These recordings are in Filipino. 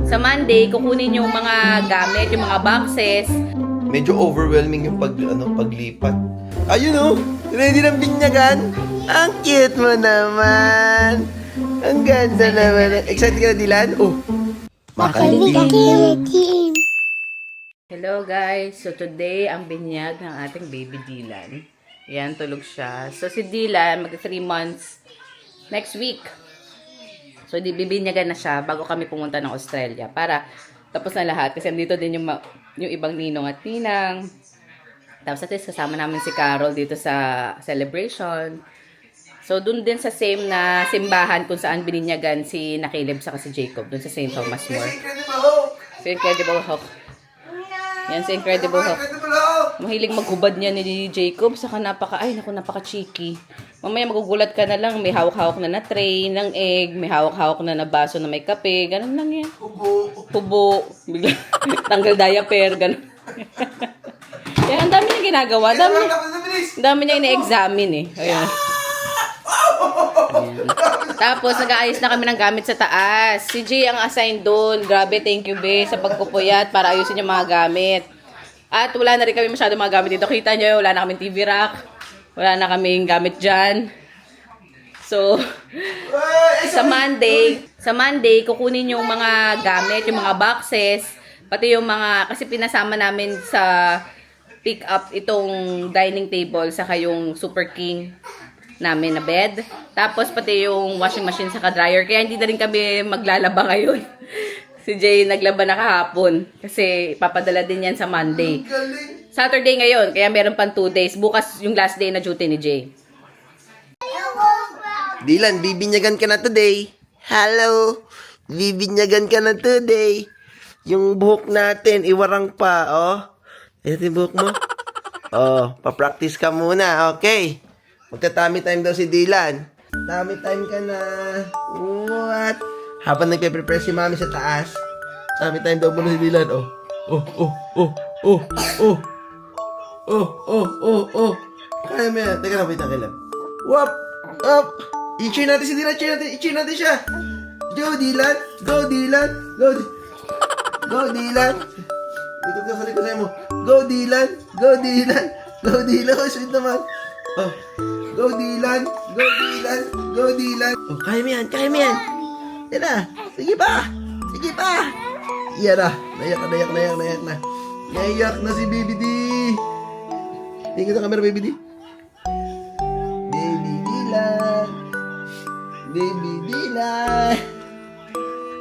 Sa Monday, kukunin yung mga gamit, yung mga boxes. Medyo overwhelming yung paglipat. Ayun oh! Ready ng binyagan? Ang cute mo naman! Ang ganda naman. Excited ka na, Dylan? Oh! Makalitin. Hello guys! So today, ang binyag ng ating baby Dylan. Yan, tulog siya. So si Dylan, mag 3 months next week. So bibinyagan na siya bago kami pumunta ng Australia. Para tapos na lahat. Kasi dito din yung ibang ninong at ninang. Tapos at least kasama namin si Carol dito sa celebration. So dun din sa same na simbahan kung saan bininyagan si Caleb saka si Jacob. Dun sa St. Thomas More. Si Incredible Hulk. Yan si Incredible Hulk. Mahilig maghubad niya ni Jacob. Saka napaka-cheeky. Mamaya magugulat ka na lang. May hawak-hawak na tray ng egg. May hawak-hawak na baso na may kape. Ganun lang yan. Hubo. Bigla. Tanggal diaper. Ganun. Kaya ang dami niya ginagawa. Dami niya ina-examine eh. Ayan. Ayan. Tapos, nag-aayos na kami ng gamit sa taas. Si Jay ang assign doon. Grabe, thank you, be, sa pagpupuyat para ayusin yung mga gamit. At wala na rin kami masyado mga gamit dito. Kita nyo, wala na kaming TV rack. Wala na kaming gamit dyan. So, sa Monday, kukunin yung mga gamit, yung mga boxes, pati yung mga, kasi pinasama namin sa pick up itong dining table, saka yung Super King namin na bed. Tapos pati yung washing machine saka dryer. Kaya hindi na rin kami maglalaba ngayon. Si Jay naglaba na kahapon. Kasi papadala din yan sa Monday. Saturday ngayon. Kaya meron pang 2 days. Bukas yung last day na duty ni Jay. Dylan, bibinyagan ka na today. Hello! Bibinyagan ka na today. Yung buhok natin, iwarang pa, oh. Ito yung buhok mo. Oh, pa-practice ka muna, okay. Magta-tummy time daw si Dylan. Tummy time ka na. What? Habang nagpe-prepare si Mami sa taas, tummy time daw muna si Dylan. Oh. Oh, oh, oh, oh, oh. Oh, oh, oh, oh. Kaya mo yan. Teka lang, wait na kailan. Whoop! Up! I-cheer natin si Dylan. I-cheer natin siya. Go, Dylan. Go, Dylan. Go, Dylan. Likod ka sa likod sa'yo mo. Go, Dylan. Go, Dylan. Go, Dylan. Oh, sweet naman. Oh. Go, Dylan. Go, Dylan. Go, Dylan. Oh, kaya mo yan. Kaya mo yan. Yan na. Sige pa. Sige pa. Yan na. Nayak na. Nayak na si Baby D. Tingin sa camera, Baby D. Baby Dylan. Baby Dylan.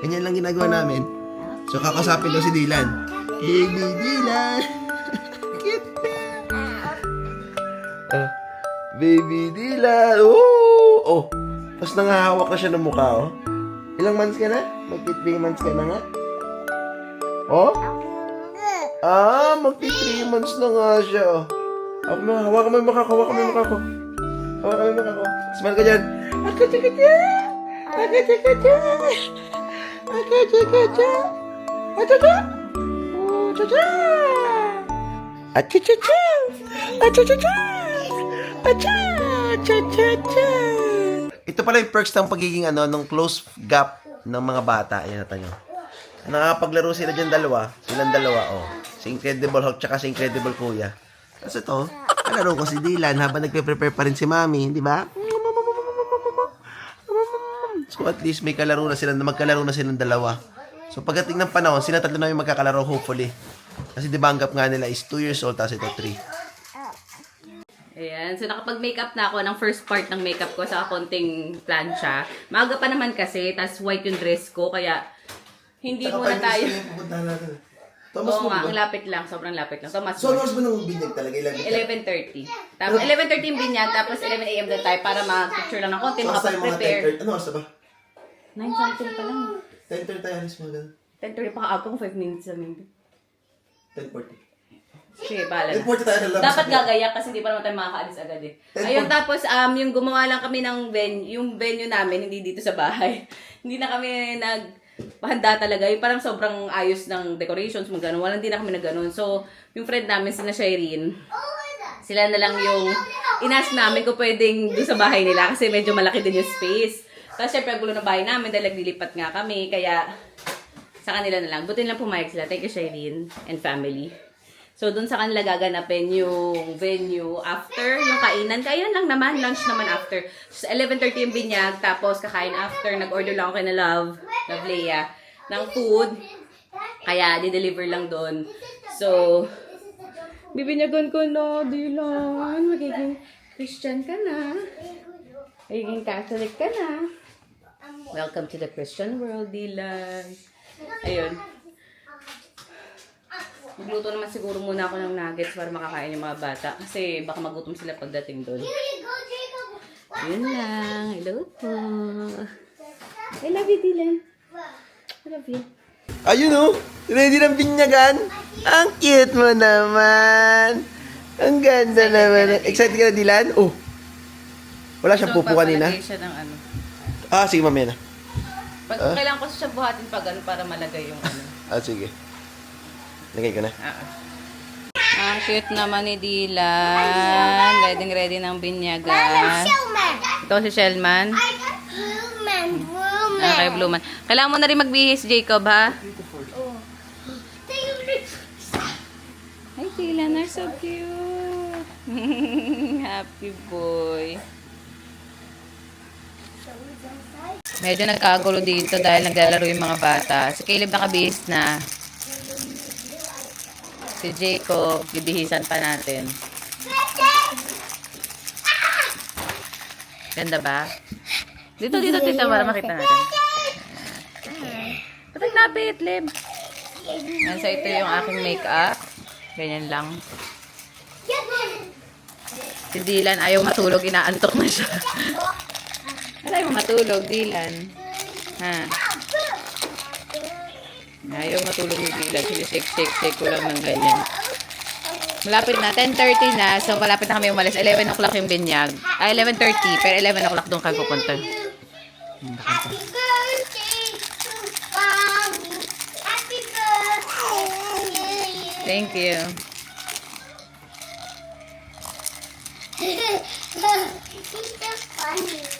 Ganyan lang ginagawa namin. So, kakasapin daw si Dylan. Baby Dylan. Cute. Baby Dylan. Oh! Oh. Tapos nangahawak na siya ng mukha, oh. Ilang months ka na? Magti 3 months ka na nga? Oh? Magti 3 months na nga siya, oh. Hawakan mo yung mukha ko. Hawakan mo yung mukha ko. Smile ka dyan. Akachakacha! Akachakacha! Akachakacha! Achacha! Achacha! Achachacha! Achachacha! Achachacha! Ito pala yung perks ng pagiging ng close gap ng mga bata. Ayan natin nyo. Nakakapaglaro sila dyan silang dalawa, oh. Si Incredible Hulk tsaka si Incredible Kuya. Kasi ito, kalaro ko si Dylan habang nagpe-prepare pa rin si Mami, di ba? So at least may magkalaro na silang dalawa. So pagdating ng panahon, sila tatlo na yung magkakalaro hopefully. Kasi di ba ang gap nga nila is 2 years old, tapos ito 3. Ayan. So, nakapag-makeup na ako ng first part ng makeup ko sa konting plancha. Maaga pa naman kasi, tas white yung dress ko, kaya hindi muna tayo. Oo nga, ang lapit lang. Sobrang lapit lang. Thomas So, oras ba nang binyag talaga? 11:30. Tapos, 11:30 yung binyag, tapos 11 a.m. doon tayo para mag-picture lang ng konti, makapag-prepare. Ano oras ba? 9 something pa lang. 10:30 tayo alis mo ganun. 10:30 pa kaaga kung 5 minutes lang. 10:40. Sige, bahala na. 10:40 tayo lalabas. Dapat gagayak kasi hindi pa naman tayo makakaalis agad eh. Ayun, tapos yung gumawa lang kami ng yung venue namin, hindi dito sa bahay. Hindi na kami nagpahanda talaga. Yung parang sobrang ayos ng decorations, magano. Walang hindi na kami nagganon. So, yung friend namin, sina Shireen, sila na lang yung inas namin kung pwedeng doon sa bahay nila kasi medyo malaki din yung space. Tapos syempre, ang gulo ng bahay namin dahil naglilipat nga kami. Kaya, Sa kanila na lang. Buti lang pumayag sila. Thank you, Shailene and family. So, dun sa kanila gaganapin yung venue after yung kainan. Kainan lang naman. Lunch naman after. So, 11:30 yung binyag. Tapos, kakain after. Nag-order lang ako kay na Love Leia, ng food. Kaya, di-deliver lang dun. So, bibinyagan ko na, Dylan. Magiging Christian ka na. Magiging Catholic ka na. Welcome to the Christian world, Dylan. Ayun. Magluto naman siguro muna ako ng nuggets para makakain yung mga bata. Kasi baka magutom sila pagdating doon. Yun lang. Hello po. I love you, Dylan. I love you. Ayun oh, ready ng binyagan. Ang cute mo naman. Ang ganda naman. Excited ka na, Dylan? Oh. Wala siyang pupo kanina. Papalagay siya ng ano. Ah, sige, mamaya na. Kailangan ko siya buhatin pag ano para malagay yung ano. Ah, sige. Lagay ko na. Ang cute naman ni Dylan. Ready ng binyagan. Ito si Shellman. Kay Blue Man. Kailangan mo na rin magbihis, Jacob, ha? Hi, Dylan. You're so cute. Happy boy. Medyo nagkagulo dito dahil naglalaro yung mga bata. Si Caleb nakabihis na. Si Jacob, bibihisan pa natin. Ganda ba? Dito, para makita natin. Patag napit, Lib. So, ito yung aking makeup. Ganyan lang. Si Dylan, ayaw matulog. Inaantok na siya. Ayaw matulog, Dylan. Ha? Ayaw matulog ni Dylan. Shake ko lang ng ganyan. Malapit na. 10:30 na. So, malapit na kami umalis. 11 o'clock yung binyag. 11:30. Pero 11 o'clock doon kami pupunta. Happy birthday to Mommy. Happy birthday. Thank you.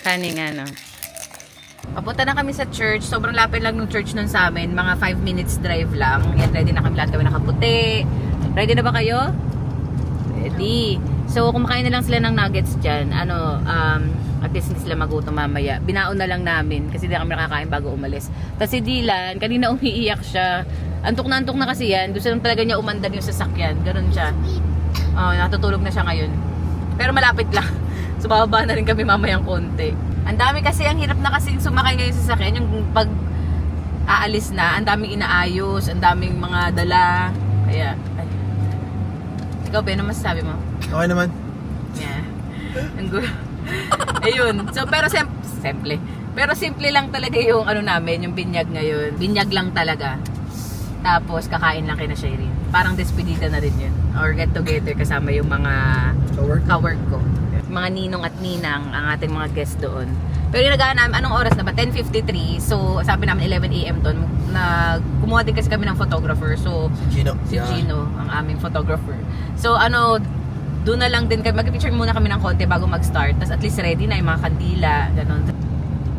Funny nga, no? Papunta na kami sa church. Sobrang lapit lang ng church nun sa amin. Mga 5 minutes drive lang. Yan, ready na kami lahat. Kami nakaputi. Ready na ba kayo? Ready. So, kumakain na lang sila ng nuggets dyan. At least hindi sila magutom mamaya. Binaon na lang namin kasi hindi kami nakakain bago umalis. Tapos si Dylan, kanina umiiyak siya. Antok na kasi yan. Gusto lang talaga niya umandan yung sasakyan. Ganun siya. Natutulog na siya ngayon. Pero malapit lang. So, bababa na rin kami mamayang konti. Ang dami kasi, ang hirap na kasi sumakay ngayon sa sasakyan. Yung pag aalis na, ang daming inaayos, ang daming mga dala. Kaya, ay. Ikaw, Ben, ano masasabi mo? Okay naman. Yeah. Ang gulo. Ayun. So, pero simple. Pero simple lang talaga yung ano namin, yung binyag ngayon. Binyag lang talaga. Tapos, kakain lang kay na Shireen. Parang despedida na rin yun. Or get together kasama yung mga ka-work ko. Mga ninong at ninang ang ating mga guests doon. Pero yung nagaan namin, anong oras na ba? 10:53. So, sabi namin 11 AM doon. Kumuha din kasi kami ng photographer. So, si Gino, ang aming photographer. So, doon na lang din kami. Mag-picture muna kami ng konti bago mag-start. Tapos at least ready na yung mga kandila. Ganon.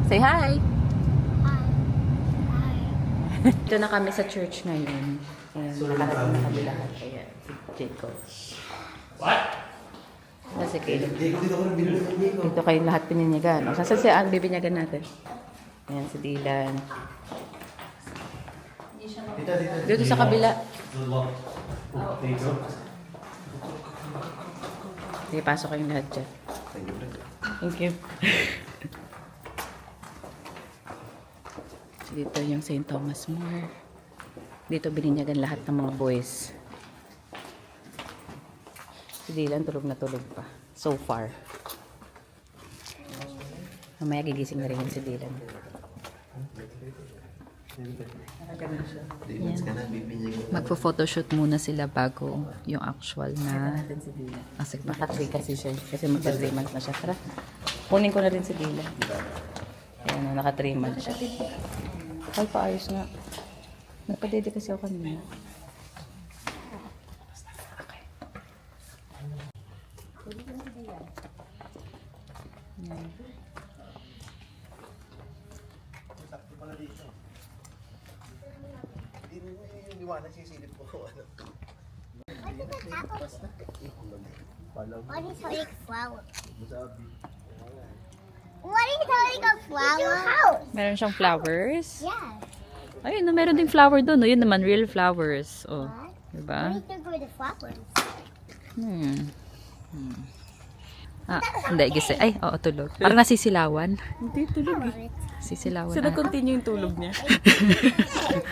Say hi! Ito na kami sa church ngayon. Ayan, nakarating na kami lahat. Ayan, si Jacob. What? Kasi Caleb. Dito kayo lahat pininyagan. O, saan siya ang bibinyagan natin? Ayan, si Dylan. Dito sa kabila. Sige, pasok kayong lahat dyan. Thank you. Dito yung St. Thomas More. Dito bininyagan lahat ng mga boys. Si Dylan tulog na tulog pa. So far. Mamaya gigising na rin si Dylan. Magpo-photoshoot muna sila bago yung actual na kasi naka-3 kasi siya. Kasi magka-3 months na siya. Tara, kunin ko na rin si Dylan. Ayan, naka-3 months siya. Ay, paayos nga. Nagpa-dede kasi ako kanina. Okay. liwanag, sisilip ko ano. What is holding a flower? What is holding a flower? Meron siyang flowers. Yeah. Ayun, no, meron ding flower doon. No? Yun naman, real flowers. Oh, diba? What is for the flowers? Ah, hindi, gisa. Ay, oo, tulog. Parang nasisilawan. Hindi, tulog eh. Sisilawan So, ata. nag-continue yung tulog niya.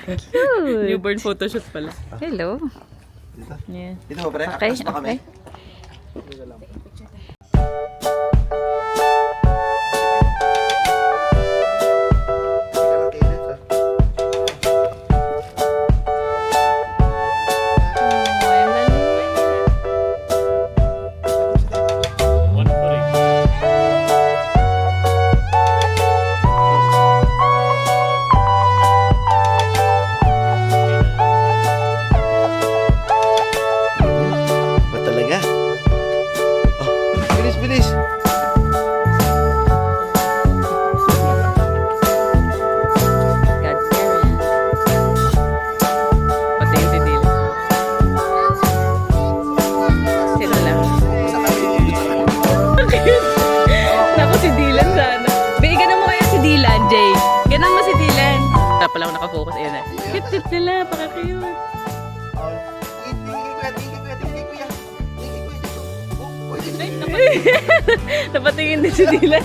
Cute. Newborn photoshoot pala. Hello. Yeah. Dito mo, pre. Okay, Atas pa kami. okay. Oh, ang galing. One footing. Ba talaga? Oh, bilis, bilis. Godparent. Pati yung si Dylan. Sila lang. Naku, si Dylan sana. Ganun mo kaya si Dylan, Jay. Ganun mo si Dylan. Wala pala ako nakafocus. Ayun na. Cute nila. Paka-cute. Napatingin din si Dylan.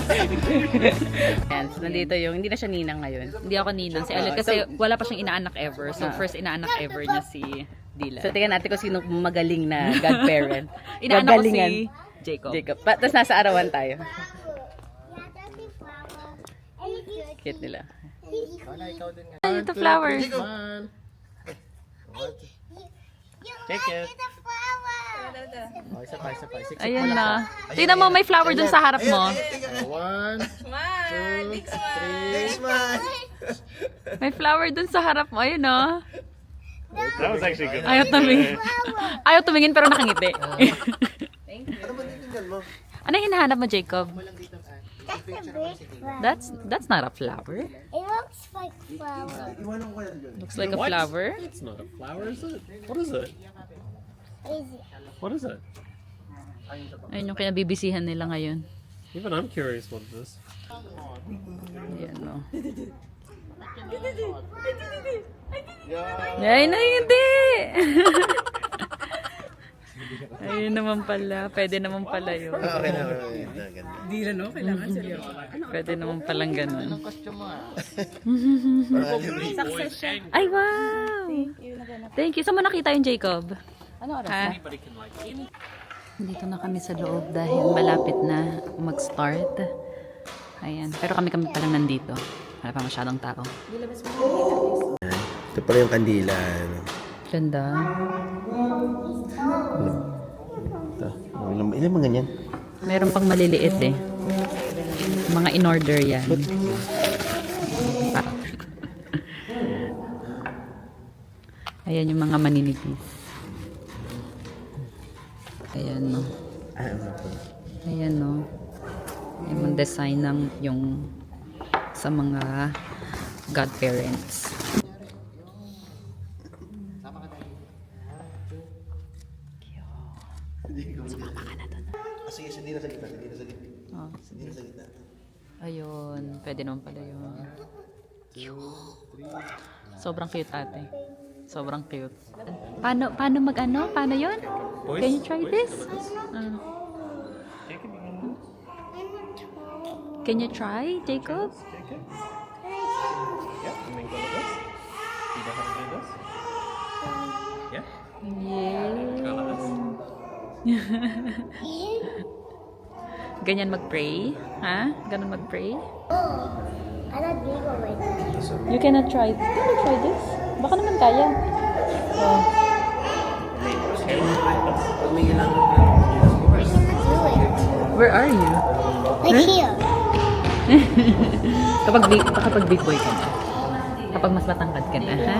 Yan, so nandito yung, hindi na siya ninang ngayon. Hindi ako ninang. Si Alec kasi wala pa siyang inaanak ever. So first inaanak ever niya si Dylan. So tingnan natin kung sino magaling na godparent. Inaanak ko si Jacob. Jacob. Tapos nasa arawan tayo. Cute nila. Ay, ito flowers. Take it. The flower. Oh, isa pa, isa pa. Six. Ayan na. Tingnan mo, may flower dun sa harap mo. One, two, three. Next man. May flower dun sa harap mo. Ayun o. That was actually good. Ayaw tumingin. Ayaw tumingin pero nakangiti. Ano ba titingnan mo? Ano yung hinahanap mo, Jacob? That's a big flower. That's not a flower. It looks like flower. Iwanan ko kaya dyan. Looks like a What? flower. It's not a flower, is it? What is it? Is it? What is it? Ayun yung kinabibisihan nila ngayon. Even I'm curious what it is. Ayan o. Ay, hindi! Ayun naman pala. Pwede naman pala yun. Okay na, okay na. Ganda. Hindi na, no? Kailangan seryoso. Pwede naman palang ganun. Success siya. Ay, wow! Thank you. Saan mo nakita yung Jacob? Ano oras na? Anybody can like it. Dito na kami sa loob dahil malapit na mag-start. Ayan. Pero kami pa lang nandito. Wala pa masyadong tao. Ito pala yung kandila. Ganda. Ito. Ilan mga ganyan? Meron pang maliliit eh. Mga in-order yan. Ayan yung mga maninipis. Ayan no. Ayan no. Yung design ng yung sa mga godparents. Sige, hindi na sa gitna. Hindi na sa gitna. Oh. Hindi na sa gitna. Ayun. Pwede naman pala yun. Sobrang cute ate. Sobrang cute. Paano mag-ano? Paano yun? Can you try this? Can you try, Jacob? Yeah, you mean go like this? You know how to do this? Yeah? Yeah. Go like this? Ganyan mag-pray? Ha? Ganun mag-pray? I don't think of it. You cannot try. Can you try this? Baka naman kaya. Oh. Where are you? Like here. Kapag big boy ka na. Kapag mas matangkad ka na, ha?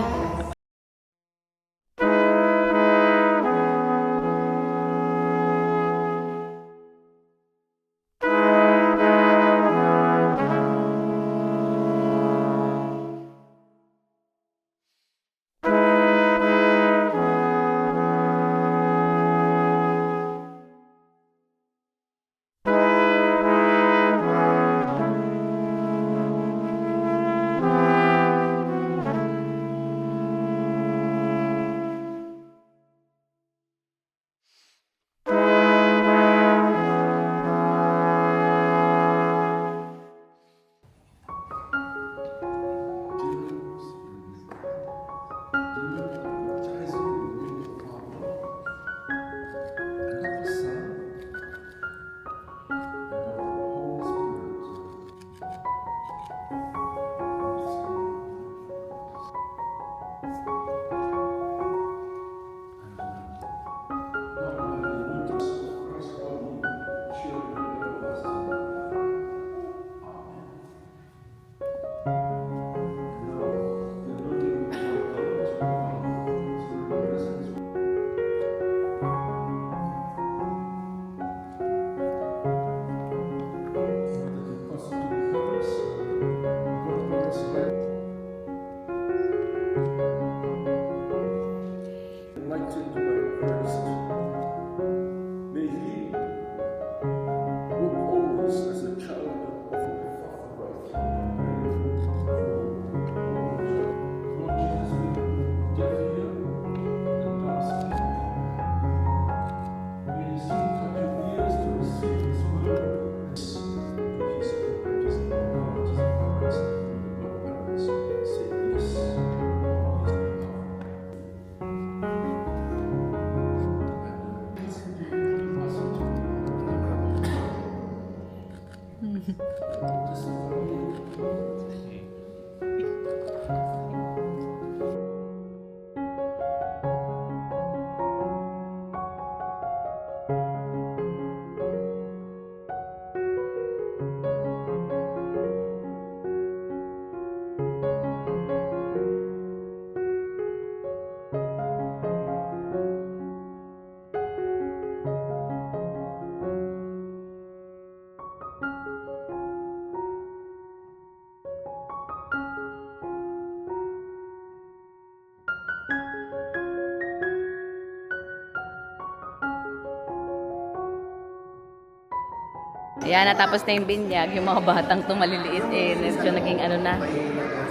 Ayan, natapos na yung binyag. Yung mga batang to maliliit eh. Medyo naging ano na.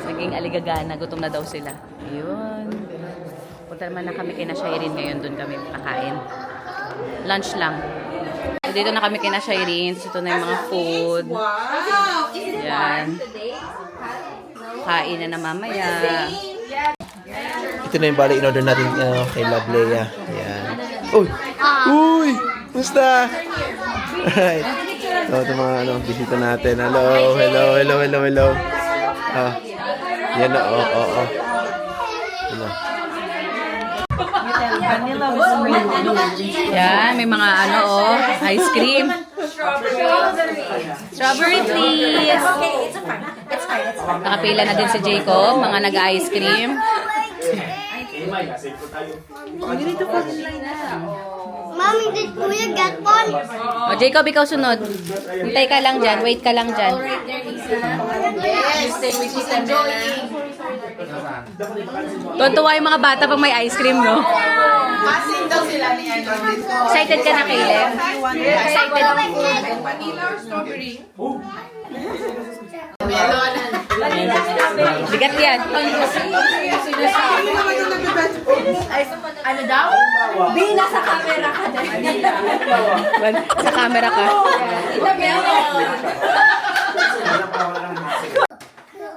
Naging aligagana. Gutom na daw sila. Ayun. Punta naman na kami kina Shireen ngayon. Doon kami kakain. Lunch lang. So, dito na kami kina Shireen. Ito na yung mga food. Ayan. Kain na mamaya. Ito na yung bali in-order natin kay Love Leia. Ayan. Uy! Uy! Musta? Alright. So, ito mga bisita natin. Hello, hello, hello, hello, hello. Ah. Yan na, oh. Ano? Yan, may mga ice cream. Strawberry please. Nakapila na din si Jacob, mga nag-ice cream. Mommy, did Kuya get one? O Jacob, ikaw sunod. Hintay ka lang dyan, wait ka lang dyan. Tuntua yung mga bata pag may ice cream, no? Excited ka na, Caleb? Excited? Bigat yan. Ano daw? Nasa camera ka dahil. Sa camera ka.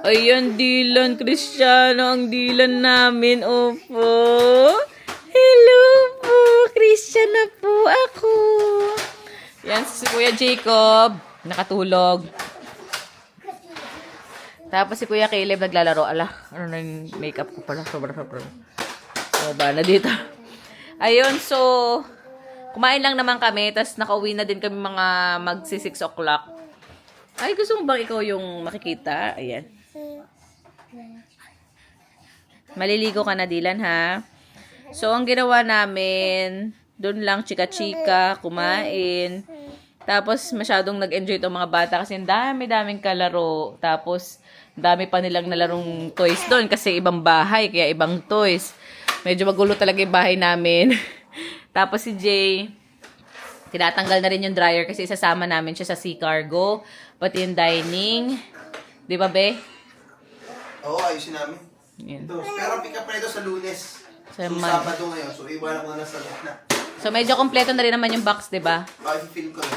Ayan, Dylan, Cristiano, ang Dylan namin, opo. Hello po, Christian na po ako. Yan, si Kuya Jacob, nakatulog. Tapos si Kuya Caleb naglalaro. Ala, ano na yung makeup ko pala, sobra. So, ba na dito. Ayun, so, kumain lang naman kami, tapos nakauwi na din kami mga magsi 6 o'clock. Ay, gusto mo bang ikaw yung makikita? Ayan. Maliligo ka na, Dylan, ha? So, ang ginawa namin, doon lang chika-chika, kumain. Tapos, masyadong nag-enjoy itong mga bata kasi dami-daming kalaro. Tapos, dami pa nilang nalarong toys doon kasi ibang bahay, kaya ibang toys. Medyo magulo talaga yung bahay namin. Tapos, si Jay, tinatanggal na rin yung dryer kasi isasama namin siya sa sea cargo. Pati yung dining. Di ba, be? Oo, ayusin namin. Yan. Ito, pero pick up na ito sa Lunes. Sa So, Monday. Sabado ngayon. So, iwanan ko na sa gitna. So, medyo kompleto na rin naman yung box, di ba? I-feel ko na.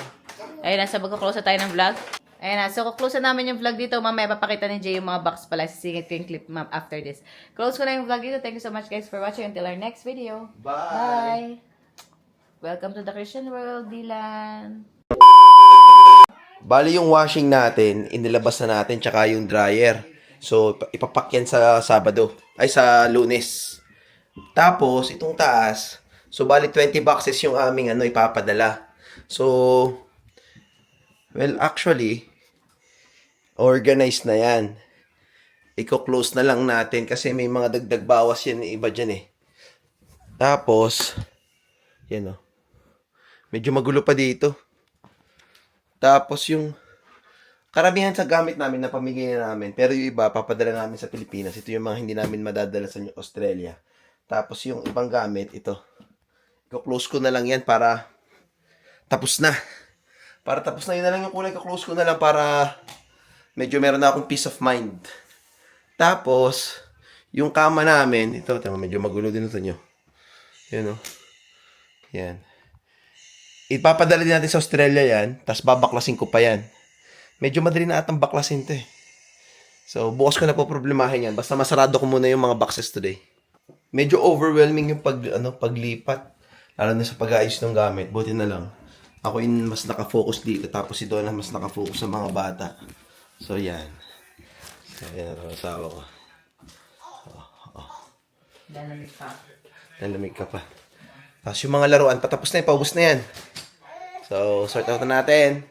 Ayun na, so magka-close na tayo ng vlog. Ayun na, so close na namin yung vlog dito. Mamaya papakita ni Jay yung mga box pala. Sisingit ko yung clip after this. Close ko na yung vlog dito. Thank you so much guys for watching. Until our next video. Bye! Welcome to the Christian world, Dylan. Bali yung washing natin, inilabas na natin, tsaka yung dryer. So, ipapak yan sa Sabado. Ay, sa Lunes. Tapos, itong taas. So, bali 20 boxes yung aming ipapadala. So, well, actually, organized na yan. Iko-close na lang natin kasi may mga dagdag bawas yan iba dyan eh. Tapos, yan o. Medyo magulo pa dito. Tapos yung karamihan sa gamit namin na pamigay na namin. Pero yung iba, papadala namin sa Pilipinas. Ito yung mga hindi namin madadala sa Australia. Tapos yung ibang gamit, ito. Iko-close ko na lang yan para tapos na. Para tapos na yun na lang yung kulay. Iko-close ko na lang para medyo meron na akong peace of mind. Tapos, yung kama namin, ito, medyo magulo din ito nyo. Yan o. Yan. Ipapadala din natin sa Australia yan, tapos babaklasin ko pa yan. Medyo madali na atang baklasin to eh. So, bukas ko na po problemahin yan. Basta masarado ko muna yung mga boxes today. Medyo overwhelming yung paglipat. Lalo na sa pag-aayos ng gamit. Buti na lang. Ako yung mas nakafocus dito, tapos si Donna mas nakafocus sa mga bata. So, yan. So, yan ang asawa ko. Lalamig ka pa. Tapos yung mga laruan, patapos na yan, paubos na yan. So, sort out na natin.